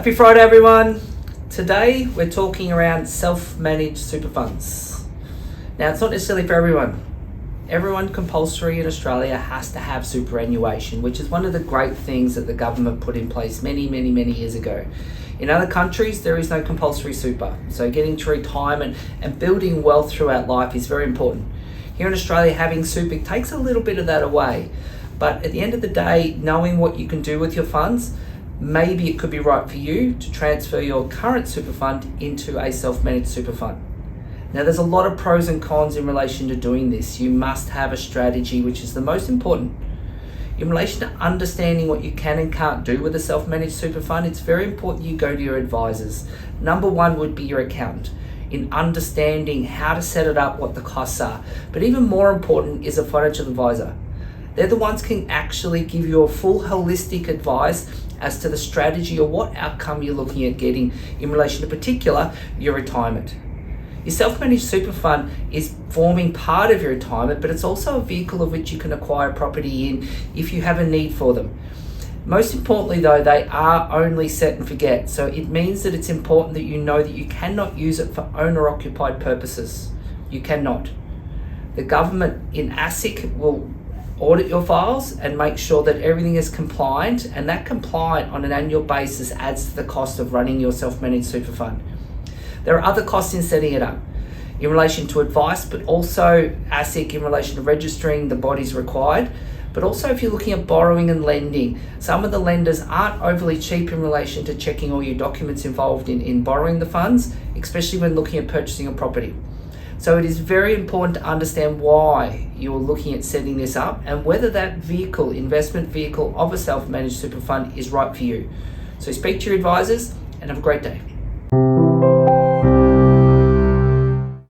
Happy Friday, everyone. Today we're talking around self-managed super funds. Now, it's not necessarily for everyone. Everyone compulsory in Australia has to have superannuation, which is one of the great things that the government put in place many years ago. In other countries, there is no compulsory super. So getting to retirement and building wealth throughout life is very important. Here in Australia, having super takes a little bit of that away. But at the end of the day, knowing what you can do with your funds, maybe it could be right for you to transfer your current super fund into a self-managed super fund. Now, there's a lot of pros and cons in relation to doing this. You must have a strategy, which is the most important. In relation to understanding what you can and can't do with a self-managed super fund, it's very important you go to your advisors. Number one would be your accountant, in understanding how to set it up, what the costs are. But even more important is a financial advisor. They're the ones who can actually give you a full holistic advice as to the strategy or what outcome you're looking at getting in relation to particular your retirement. Your self-managed super fund is forming part of your retirement, but it's also a vehicle of which you can acquire property in if you have a need for them. Most importantly though, they are only set and forget. So it means that it's important that you know that you cannot use it for owner-occupied purposes. You cannot. The government in ASIC will audit your files and make sure that everything is compliant, and that compliant on an annual basis adds to the cost of running your self-managed super fund. There are other costs in setting it up in relation to advice, but also ASIC in relation to registering the bodies required. But also if you're looking at borrowing and lending, some of the lenders aren't overly cheap in relation to checking all your documents involved in borrowing the funds, especially when looking at purchasing a property. So it is very important to understand why you're looking at setting this up and whether that vehicle, investment vehicle of a self-managed super fund is right for you. So speak to your advisors and have a great day.